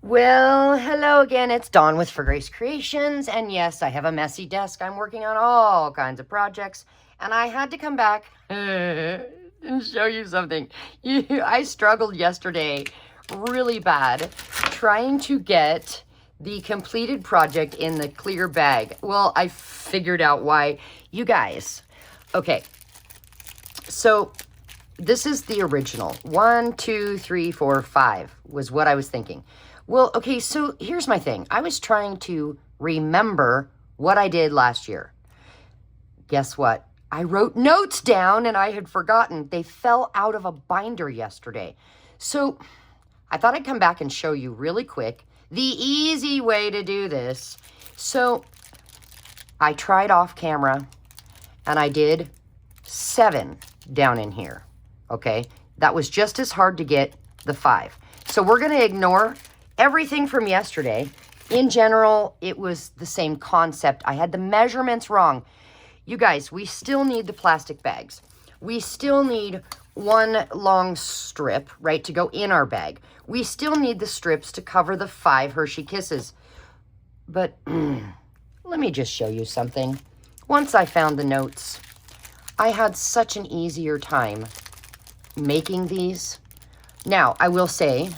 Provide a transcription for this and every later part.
Well, hello again. It's Dawn with For Grace Creations. And yes, I have a messy desk. I'm working on all kinds of projects. And I had to come back and show you something. I struggled yesterday really bad trying to get the completed project in the clear bag. Well, I figured out why. You guys, okay. So this is the original. 1, 2, 3, 4, 5 was what I was thinking. Well, okay, so here's my thing. I was trying to remember what I did last year. Guess what? I wrote notes down and I had forgotten. They fell out of a binder yesterday. So I thought I'd come back and show you really quick the easy way to do this. So I tried off camera and I did 7 down in here. Okay, that was just as hard to get the 5. So we're going to ignore everything from yesterday. In general, it was the same concept. I had the measurements wrong. You guys, we still need the plastic bags. We still need one long strip, right, to go in our bag. We still need the strips to cover the 5 Hershey Kisses. But let me just show you something. Once I found the notes, I had such an easier time making these. Now, I will say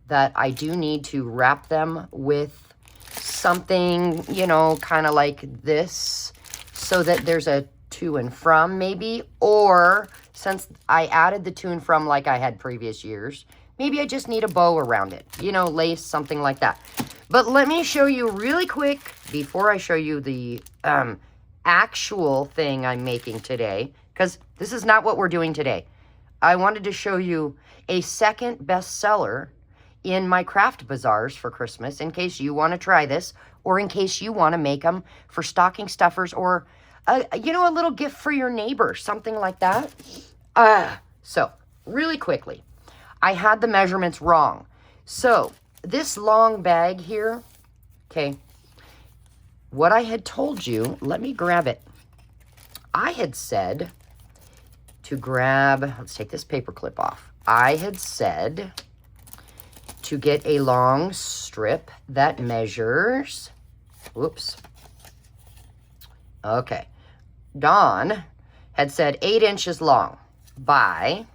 that I do need to wrap them with something, you know, kind of like this, so that there's a to and from maybe, or since I added the to and from like I had previous years, maybe I just need a bow around it, you know, lace, something like that. But let me show you really quick before I show you the actual thing I'm making today, because this is not what we're doing today. I wanted to show you a second bestseller in my craft bazaars for Christmas, in case you want to try this, or in case you want to make them for stocking stuffers, or you know, a little gift for your neighbor, something like that. So really quickly, I had the measurements wrong. So this long bag here, okay, what I had told you, let me grab it. I had said to grab, let's take this paper clip off. I had said to get a long strip that measures, whoops. Okay. Dawn had said 8 inches long by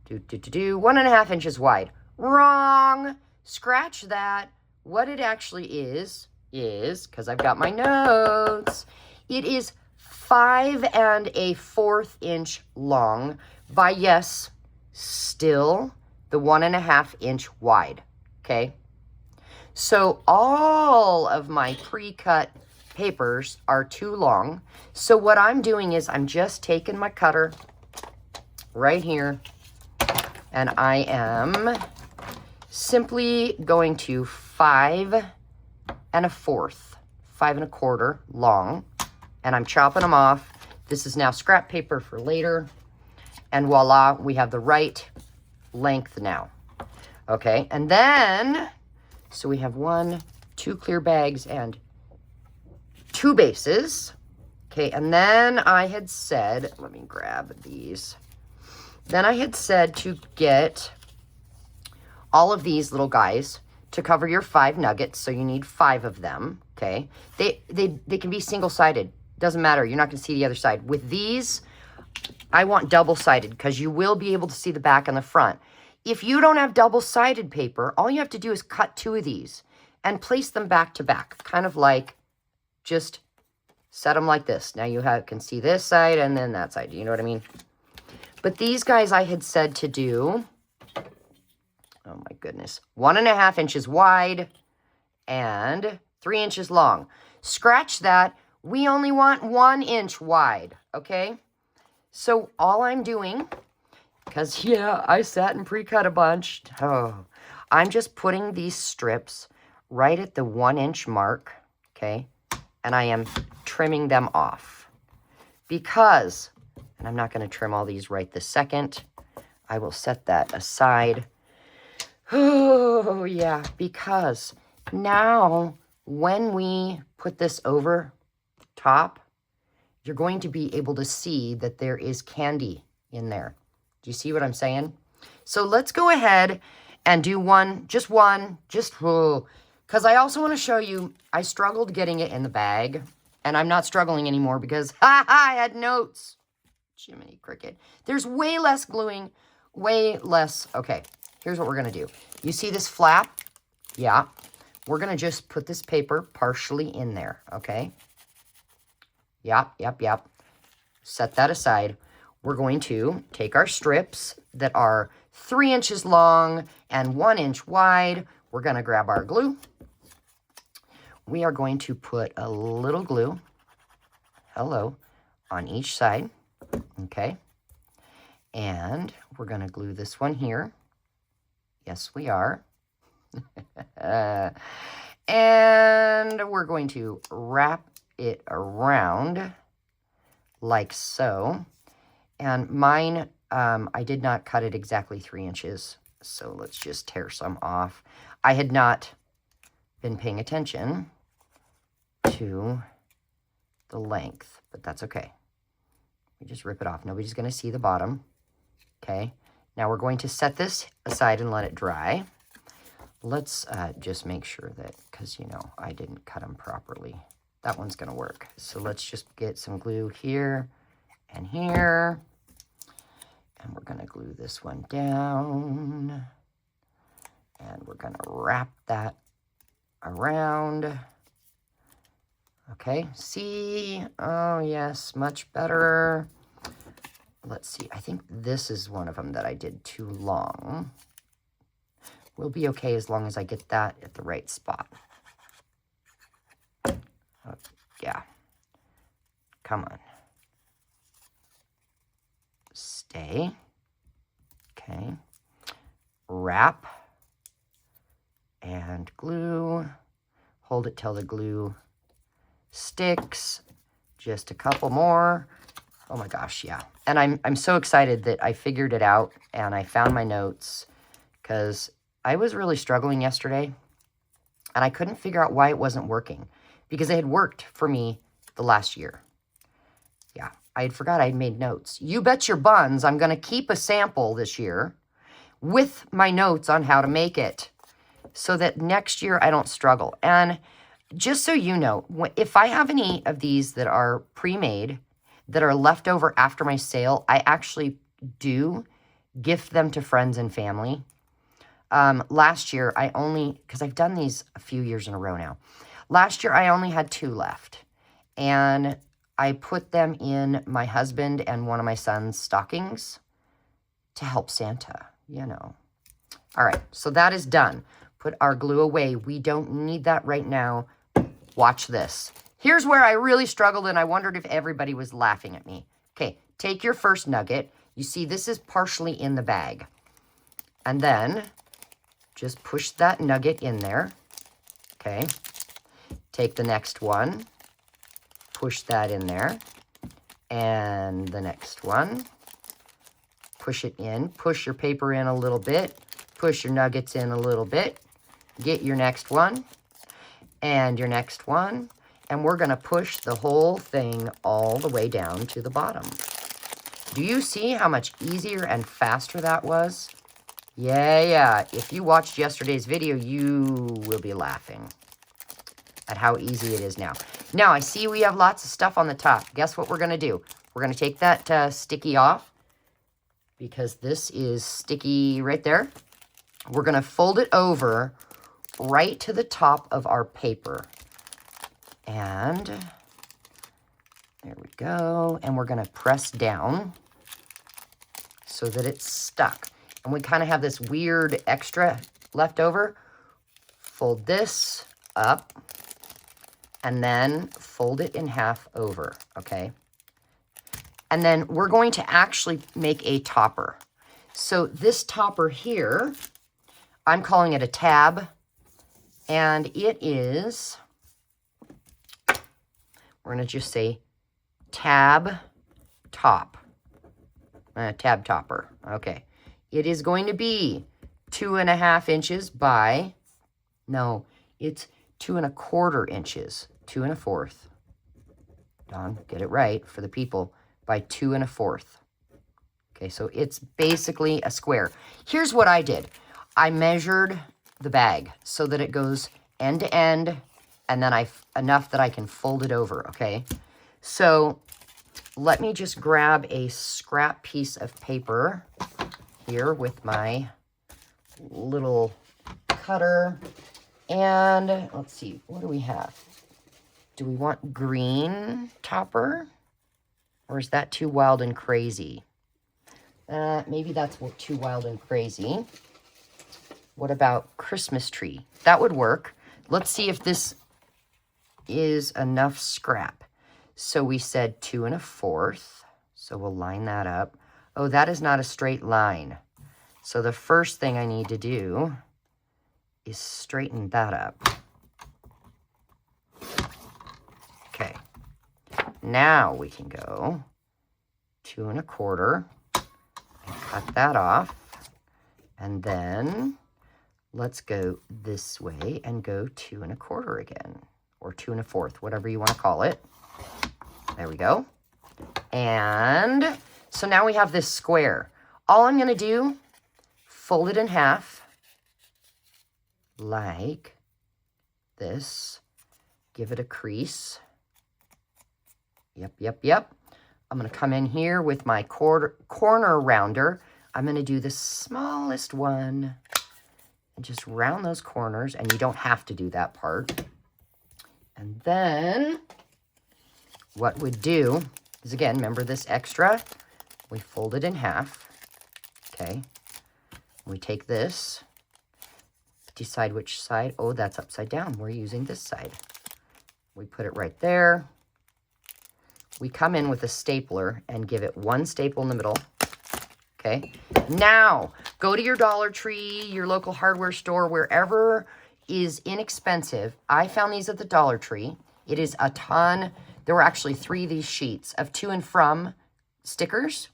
1.5 inches wide. Wrong. Scratch that. What it actually is, because I've got my notes, it is 5 1/4 inch long by, yes, still the 1.5 inch wide. Okay. So all of my pre-cut papers are too long. So what I'm doing is I'm just taking my cutter right here, and I am simply going to 5 1/4, 5 1/4 long, and I'm chopping them off. This is now scrap paper for later, and voila, we have the right length now. Okay, and then, so we have 1, 2 clear bags and 2 bases. Okay, and then I had said, let me grab these. Then I had said to get all of these little guys to cover your 5 nuggets, so you need 5 of them, okay? They can be single-sided. Doesn't matter. You're not going to see the other side. With these, I want double-sided because you will be able to see the back and the front. If you don't have double-sided paper, all you have to do is cut 2 of these and place them back to back, kind of like just set them like this. Now you can see this side and then that side. You know what I mean? But these guys I had said to do, oh my goodness, 1.5 inches wide and 3 inches long. Scratch that. We only want 1 inch wide, okay? So all I'm doing, because yeah, I sat and pre-cut a bunch. Oh, I'm just putting these strips right at the 1 inch mark, okay? And I am trimming them off because, and I'm not going to trim all these right this second. I will set that aside. Oh, yeah, because now when we put this over top, you're going to be able to see that there is candy in there. Do you see what I'm saying? So let's go ahead And do one, just because I also want to show you, I struggled getting it in the bag. And I'm not struggling anymore because, I had notes. Jiminy Cricket. There's way less gluing, way less. Okay, here's what we're going to do. You see this flap? Yeah. We're going to just put this paper partially in there, okay? Yep. Set that aside. We're going to take our strips that are 3 inches long and 1 inch wide. We're going to grab our glue. We are going to put a little glue, on each side, okay? And we're going to glue this one here. Yes, we are. And we're going to wrap it around like so. And mine, I did not cut it exactly 3 inches. So let's just tear some off. I had not been paying attention to the length, but that's okay. We just rip it off. Nobody's going to see the bottom. Okay. Now we're going to set this aside and let it dry. Let's just make sure that, because, you know, I didn't cut them properly. That one's going to work. So let's just get some glue here and here. And we're going to glue this one down. And we're going to wrap that around. Okay, see? Oh, yes, much better. Let's see. I think this is one of them that I did too long. We'll be okay as long as I get that at the right spot. Yeah. Come on. Stay. Okay. Wrap. And glue. Hold it till the glue sticks. Just a couple more. Oh my gosh, yeah. And I'm so excited that I figured it out and I found my notes because I was really struggling yesterday and I couldn't figure out why it wasn't working because it had worked for me the last year. Yeah, I had forgot I'd made notes. You bet your buns I'm going to keep a sample this year with my notes on how to make it so that next year I don't struggle. And just so you know, if I have any of these that are pre-made, that are left over after my sale, I actually do gift them to friends and family. Last year, I only, because I've done these a few years in a row now. Last year, I only had 2 left. And I put them in my husband and one of my son's stockings to help Santa, you know. All right, so that is done. Put our glue away. We don't need that right now. Watch this. Here's where I really struggled and I wondered if everybody was laughing at me. Okay, take your first nugget. You see this is partially in the bag. And then just push that nugget in there. Okay. Take the next one. Push that in there. And the next one. Push it in. Push your paper in a little bit. Push your nuggets in a little bit. Get your next one. And your next one. And we're going to push the whole thing all the way down to the bottom. Do you see how much easier and faster that was? Yeah. If you watched yesterday's video, you will be laughing at how easy it is now. Now, I see we have lots of stuff on the top. Guess what we're going to do? We're going to take that sticky off because this is sticky right there. We're going to fold it over right to the top of our paper. And there we go. And we're going to press down so that it's stuck. And we kind of have this weird extra left over. Fold this up and then fold it in half over, okay? And then we're going to actually make a topper. So this topper here, I'm calling it a tab. And it is... we're going to just say tab top. Tab topper. Okay. It is going to be 2.5 inches by, no, it's 2 1/4 inches. 2 1/4. Don, get it right for the people. By 2 1/4. Okay, so it's basically a square. Here's what I did. I measured the bag so that it goes end to end, and then enough that I can fold it over, okay? So let me just grab a scrap piece of paper here with my little cutter. And let's see, what do we have? Do we want green topper? Or is that too wild and crazy? Maybe that's too wild and crazy. What about Christmas tree? That would work. Let's see if this is enough scrap. So we said 2 1/4. So we'll line that up. Oh, that is not a straight line. So the first thing I need to do is straighten that up. Okay. Now we can go 2 1/4 and cut that off. And then let's go this way and go 2 1/4 again, or 2 1/4, whatever you want to call it. There we go. And so now we have this square. All I'm going to do, fold it in half like this. Give it a crease. Yep. I'm going to come in here with my corner rounder. I'm going to do the smallest one and just round those corners, and you don't have to do that part. And then what we'd do is, again, remember this extra? We fold it in half, okay? We take this, decide which side. Oh, that's upside down. We're using this side. We put it right there. We come in with a stapler and give it one staple in the middle, okay? Now, go to your Dollar Tree, your local hardware store, wherever is inexpensive. I found these at the Dollar Tree. It is a ton. There were actually 3 of these sheets of to and from stickers.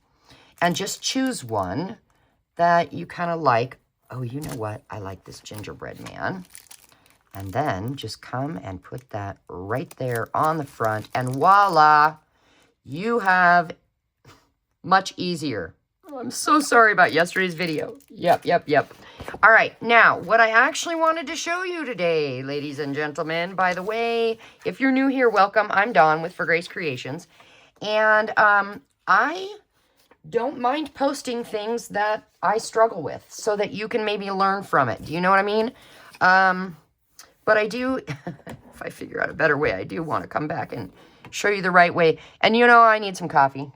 And just choose one that you kind of like. Oh, you know what? I like this gingerbread man. And then just come and put that right there on the front. And voila, you have much easier. Oh, I'm so sorry about yesterday's video. Yep. All right, now, what I actually wanted to show you today, ladies and gentlemen, by the way, if you're new here, welcome. I'm Dawn with For Grace Creations. And I don't mind posting things that I struggle with so that you can maybe learn from it. Do you know what I mean? But I do, if I figure out a better way, I do want to come back and show you the right way. And you know, I need some coffee.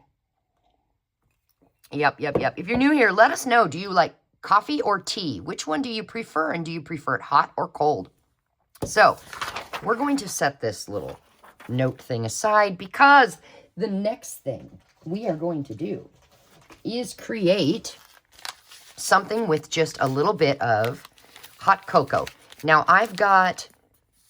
Yep. If you're new here, let us know. Do you like coffee or tea? Which one do you prefer? And do you prefer it hot or cold? So we're going to set this little note thing aside because the next thing we are going to do is create something with just a little bit of hot cocoa. Now, I've got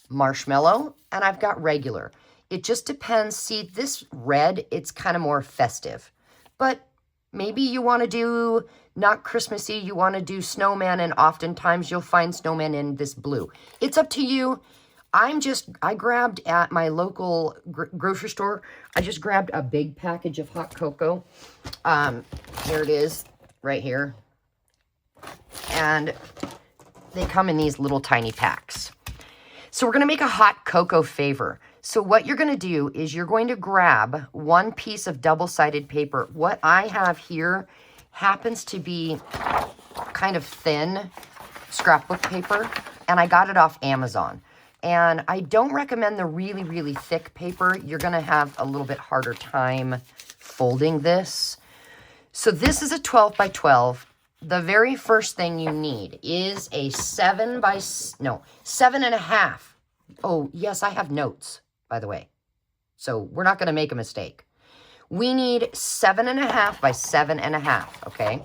marshmallow and I've got regular. It just depends. See, this red, it's kind of more festive. But maybe you want to do not Christmassy, you want to do snowman, and oftentimes you'll find snowman in this blue. It's up to you. I grabbed at my local grocery store, I just grabbed a big package of hot cocoa. Here it is, right here. And they come in these little tiny packs. So we're going to make a hot cocoa favor. So what you're going to do is you're going to grab one piece of double-sided paper. What I have here happens to be kind of thin scrapbook paper, and I got it off Amazon. And I don't recommend the really, really thick paper. You're going to have a little bit harder time folding this. So this is a 12 by 12. The very first thing you need is a 7.5. Oh, yes, I have notes, by the way. So we're not going to make a mistake. We need 7.5 by 7.5, okay?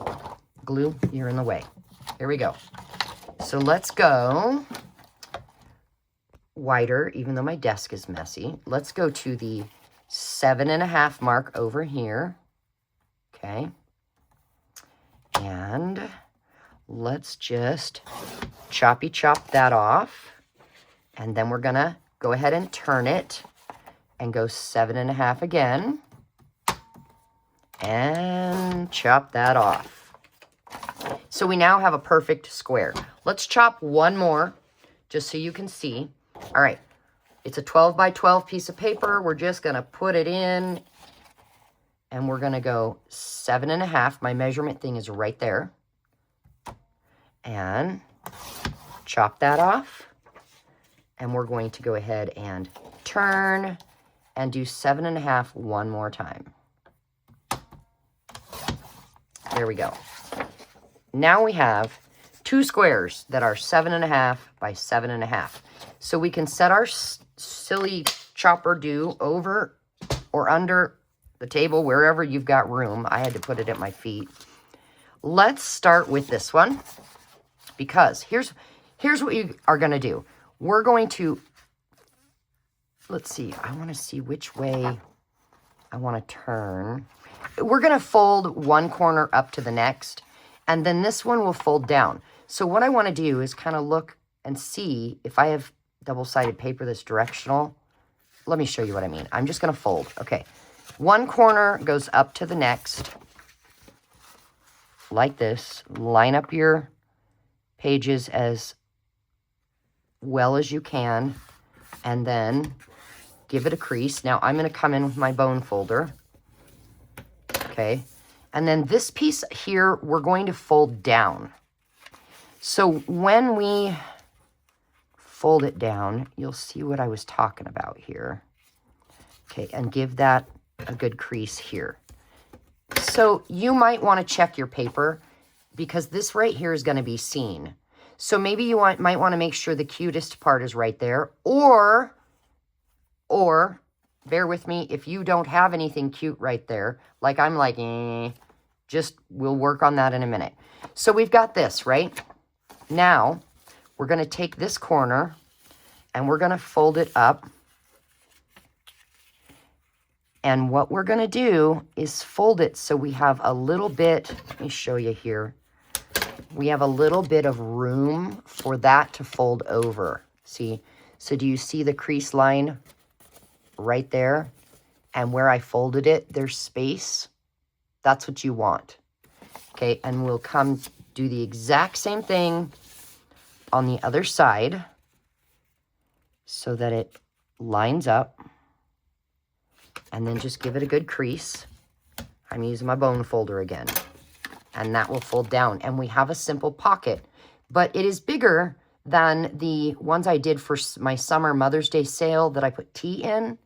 Glue, you're in the way. Here we go. So let's go wider, even though my desk is messy. Let's go to the 7.5 mark over here, okay? And let's just choppy chop that off. And then we're going to go ahead and turn it and go 7.5 again. And chop that off. So we now have a perfect square. Let's chop one more just so you can see. All right, it's a 12 by 12 piece of paper. We're just gonna put it in and we're gonna go 7.5. My measurement thing is right there. And chop that off. And we're going to go ahead and turn and do 7.5 one more time. There we go. Now we have two squares that are 7.5 by 7.5. So we can set our silly chopper do over or under the table, wherever you've got room. I had to put it at my feet. Let's start with this one, because here's what you are going to do. We're going to, let's see, I want to see which way I want to turn. We're going to fold one corner up to the next, and then this one will fold down. So what I want to do is kind of look and see if I have double-sided paper that's directional. Let me show you what I mean. I'm just going to fold. Okay. One corner goes up to the next, like this. Line up your pages as well as you can, and then give it a crease. Now I'm going to come in with my bone folder. Okay. And then this piece here, we're going to fold down. So when we fold it down, you'll see what I was talking about here. Okay, and give that a good crease here. So you might want to check your paper, because this right here is going to be seen. So maybe you might want to make sure the cutest part is right there, or bear with me, if you don't have anything cute right there, like I'm like, just we'll work on that in a minute. So we've got this, right? Now we're going to take this corner and we're going to fold it up. And what we're going to do is fold it so we have a little bit, let me show you here. We have a little bit of room for that to fold over. See? So do you see the crease line right there? And where I folded it, there's space. That's what you want. Okay, and we'll come do the exact same thing on the other side so that it lines up. And then just give it a good crease. I'm using my bone folder again. And that will fold down. And we have a simple pocket. But it is bigger than the ones I did for my summer Mother's Day sale that I put tea in,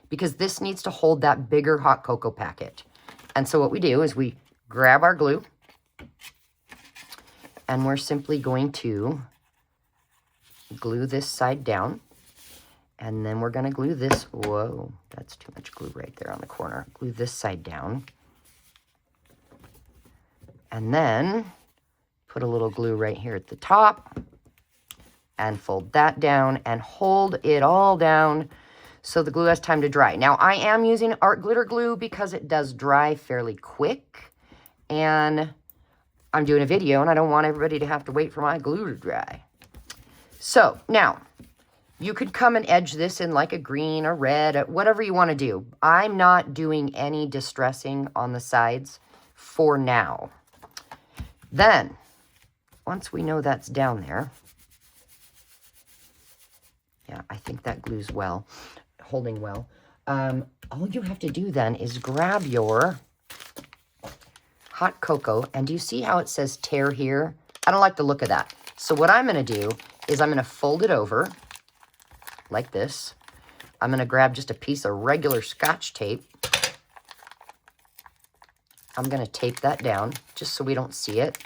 because this needs to hold that bigger hot cocoa packet. And so what we do is we grab our glue, and we're simply going to glue this side down. And then we're going to glue this. Whoa, that's too much glue right there on the corner. Glue this side down. And then put a little glue right here at the top. And fold that down and hold it all down so the glue has time to dry. Now, I am using art glitter glue because it does dry fairly quick. And I'm doing a video and I don't want everybody to have to wait for my glue to dry. So, now, you could come and edge this in like a green or red, whatever you want to do. I'm not doing any distressing on the sides for now. Then, once we know that's down there, yeah, I think that glues well, holding well. All you have to do then is grab your hot cocoa, and do you see how it says tear here? I don't like the look of that. So what I'm going to do is I'm going to fold it over like this. I'm going to grab just a piece of regular Scotch tape. I'm going to tape that down just so we don't see it.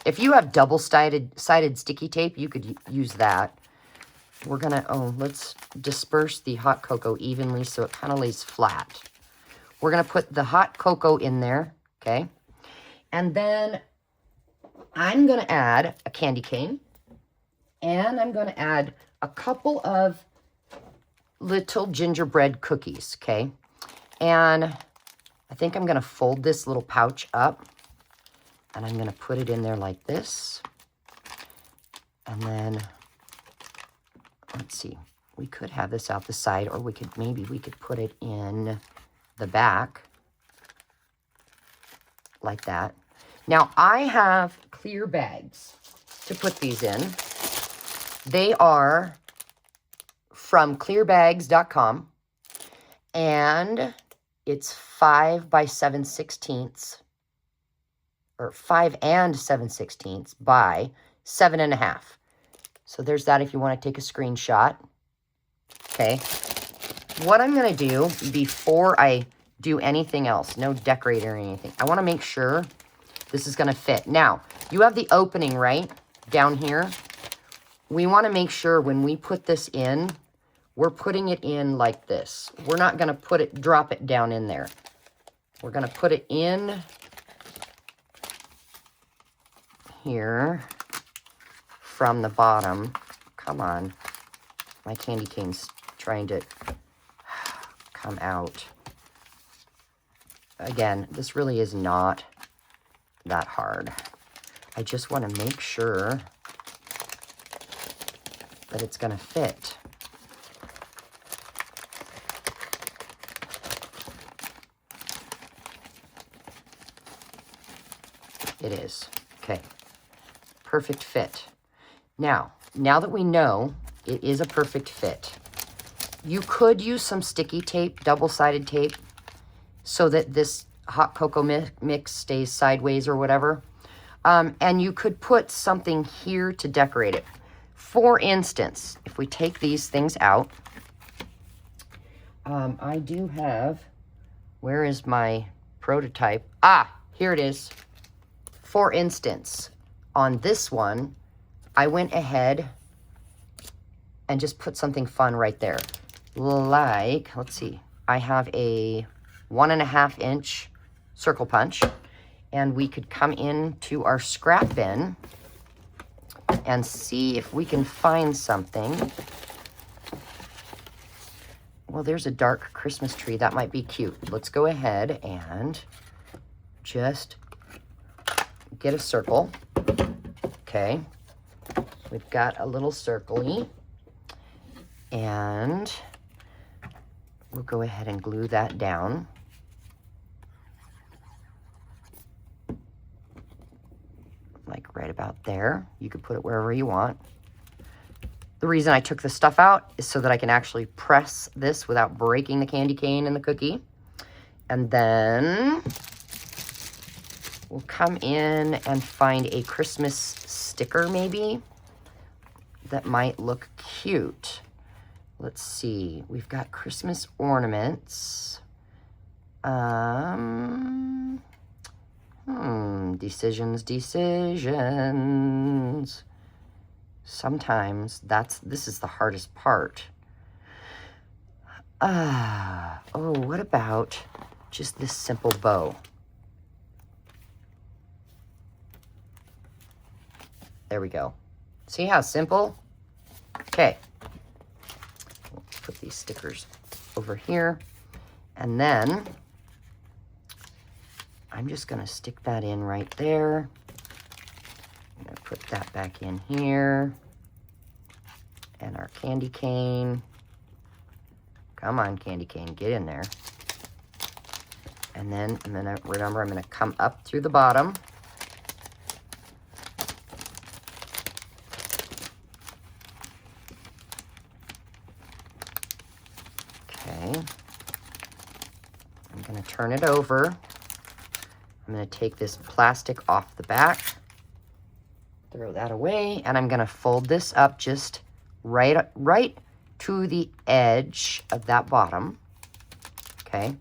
If you have double-sided sticky tape, you could use that. We're going to, let's disperse the hot cocoa evenly so it kind of lays flat. We're going to put the hot cocoa in there, okay? And then I'm going to add a candy cane. And I'm going to add a couple of little gingerbread cookies, okay? And I think I'm going to fold this little pouch up. And I'm going to put it in there like this. And then, let's see. We could have this out the side, or maybe we could put it in the back. Like that. Now, I have clear bags to put these in. They are from clearbags.com, and it's 5 by 7/16, or 5 and 7/16 by 7.5. So there's that if you want to take a screenshot. Okay. What I'm going to do before I do anything else, no decorating or anything, I want to make sure this is going to fit. Now, you have the opening right down here. We want to make sure when we put this in, we're putting it in like this. We're not going to drop it down in there. We're going to put it in here from the bottom. Come on. My candy cane's trying to come out. Again, this really is not that hard. I just want to make sure that it's going to fit. It is. Okay. Perfect fit. Now that we know it is a perfect fit, you could use some sticky tape, double-sided tape, so that this hot cocoa mix stays sideways or whatever. And you could put something here to decorate it. For instance, if we take these things out, I do have, where is my prototype? Ah, here it is. For instance, on this one, I went ahead and just put something fun right there. Like, let's see, I have a 1.5 inch circle punch, and we could come into our scrap bin and see if we can find something. Well, there's a dark Christmas tree. That might be cute. Let's go ahead and just get a circle. Okay. We've got a little circle-y. And we'll go ahead and glue that down. Like right about there. You could put it wherever you want. The reason I took the stuff out is so that I can actually press this without breaking the candy cane and the cookie. And then we'll come in and find a Christmas sticker maybe that might look cute. Let's see. We've got Christmas ornaments. Decisions. Sometimes this is the hardest part. What about just this simple bow? There we go. See how simple? Okay. Let's put these stickers over here. And then I'm just going to stick that in right there. I'm going to put that back in here. And our candy cane. Come on, candy cane, get in there. And then I'm going to come up through the bottom. Okay. I'm going to turn it over. I'm going to take this plastic off the back, throw that away, and I'm going to fold this up just right to the edge of that bottom. Okay.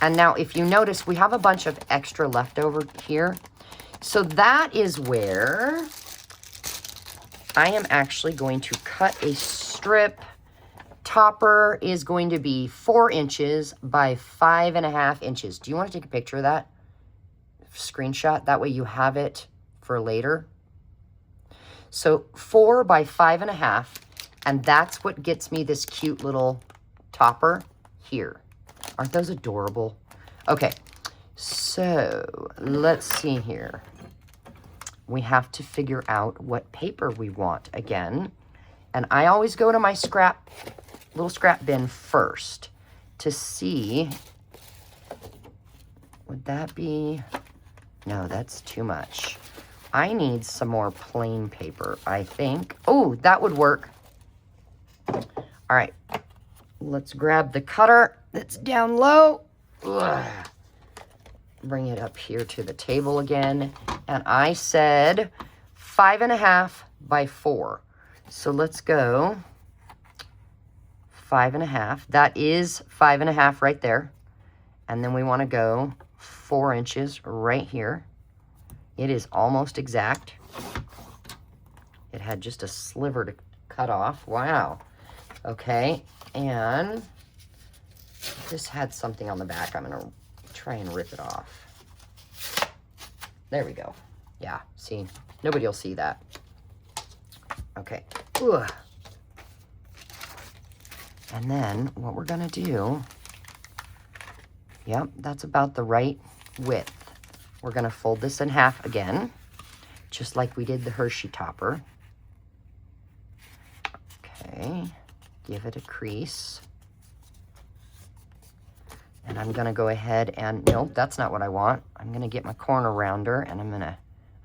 And now if you notice, we have a bunch of extra leftover here. So that is where I am actually going to cut a strip. Topper is going to be 4 inches by 5.5 inches. Do you want to take a picture of that? Screenshot, that way you have it for later. So 4 by 5.5, and that's what gets me this cute little topper here. Aren't those adorable? Okay, so let's see here. We have to figure out what paper we want again, and I always go to my little scrap bin first to see. Would that be? No, that's too much. I need some more plain paper, I think. Oh, that would work. All right, let's grab the cutter that's down low. Ugh. Bring it up here to the table again. And I said 5.5 by 4. So let's go 5.5. That is 5.5 right there. And then we want to go 4 inches right here. It is almost exact. It had just a sliver to cut off. Wow. Okay, and this had something on the back. I'm gonna try and rip it off. There we go. Yeah, see, nobody will see that. Okay. Ugh. And then what we're gonna do, yep, that's about the right width. We're gonna fold this in half again, just like we did the Hershey topper. Okay, give it a crease. And I'm gonna go ahead and, nope, that's not what I want. I'm gonna get my corner rounder and I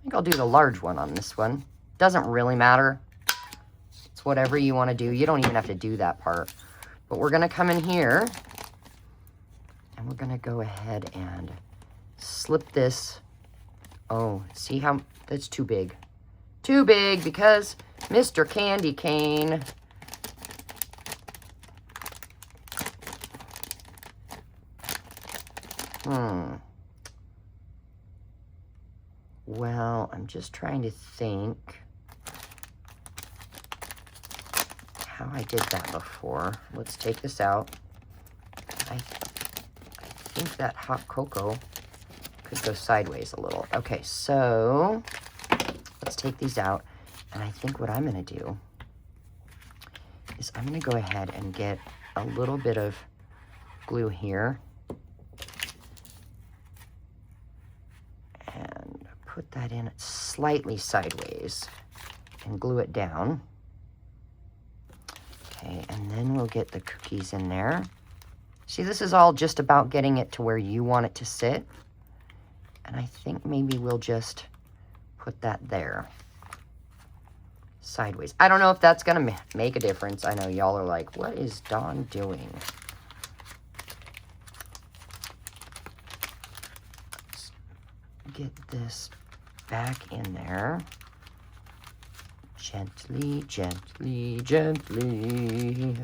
think I'll do the large one on this one. Doesn't really matter. It's whatever you wanna do. You don't even have to do that part. But we're gonna come in here and we're gonna go ahead and slip this. Oh, see how, that's too big. Too big because Mr. Candy Cane. Well, I'm just trying to think how I did that before. Let's take this out. I think that hot cocoa could go sideways a little. Okay, so let's take these out. And I think what I'm going to do is I'm going to go ahead and get a little bit of glue here. And put that in slightly sideways and glue it down. Okay, and then we'll get the cookies in there. See, this is all just about getting it to where you want it to sit. And I think maybe we'll just put that there. Sideways. I don't know if that's going to make a difference. I know y'all are like, what is Dawn doing? Let's get this back in there. Gently, gently, gently.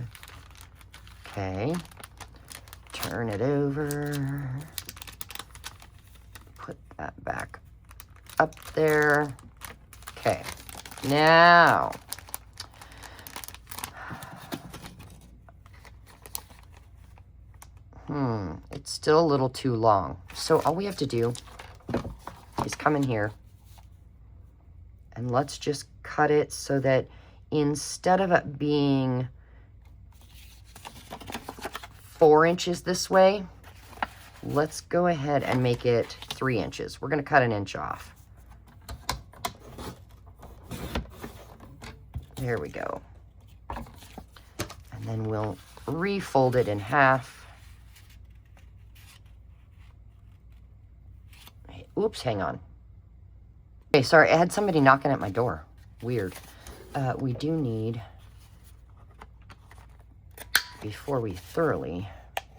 Okay. Turn it over. Put that back up there. Okay. Now, it's still a little too long. So all we have to do is come in here and let's just cut it so that instead of it being 4 inches this way, let's go ahead and make it 3 inches. We're going to cut an inch off. There we go. And then we'll refold it in half. Oops, hang on. Okay, sorry, I had somebody knocking at my door. Weird. We do need, before we thoroughly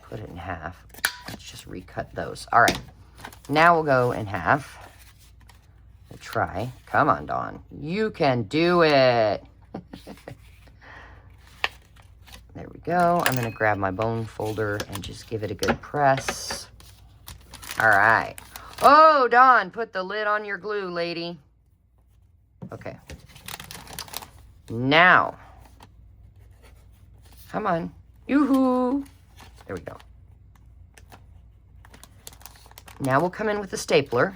put it in half, let's just recut those. All right, now we'll go in half. We'll try. Come on, Dawn. You can do it. There we go. I'm going to grab my bone folder and just give it a good press. All right. Oh, Dawn, put the lid on your glue, lady. Okay. Now. Come on. Yoo-hoo. There we go. Now we'll come in with the stapler.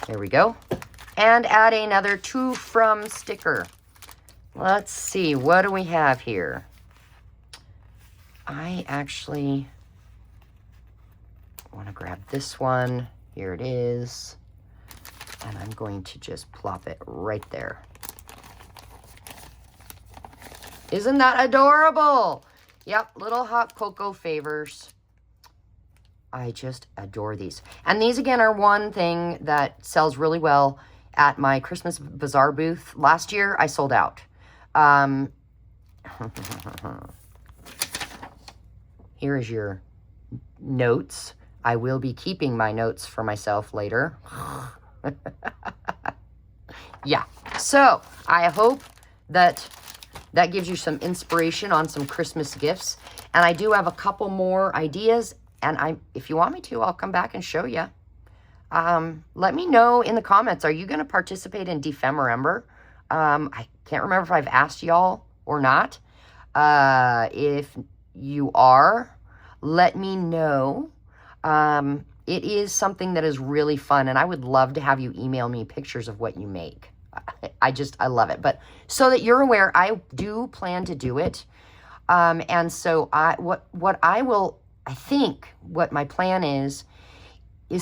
There we go. And add another to from sticker. Let's see, what do we have here? I actually want to grab this one. Here it is. And I'm going to just plop it right there. Isn't that adorable? Yep, little hot cocoa favors. I just adore these. And these, again, are one thing that sells really well at my Christmas bazaar booth. Last year, I sold out. Here is your notes. I will be keeping my notes for myself later. Yeah, so I hope that gives you some inspiration on some Christmas gifts. And I do have a couple more ideas. And if you want me to, I'll come back and show you. Let me know in the comments, are you going to participate in Defember? I can't remember if I've asked y'all or not. If you are, let me know. It is something that is really fun, and I would love to have you email me pictures of what you make. I love it. But so that you're aware, I do plan to do it. And so I think what my plan is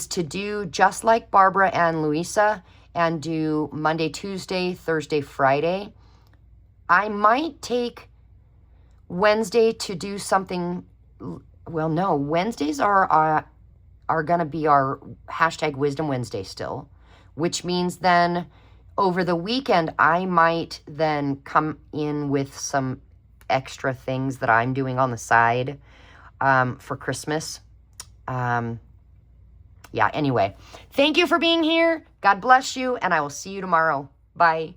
to do just like Barbara and Louisa and do Monday, Tuesday, Thursday, Friday. I might take Wednesday to do something. Well, no, Wednesdays are going to be our hashtag Wisdom Wednesday still, which means then over the weekend, I might then come in with some extra things that I'm doing on the side for Christmas. Yeah, anyway, thank you for being here. God bless you, and I will see you tomorrow. Bye.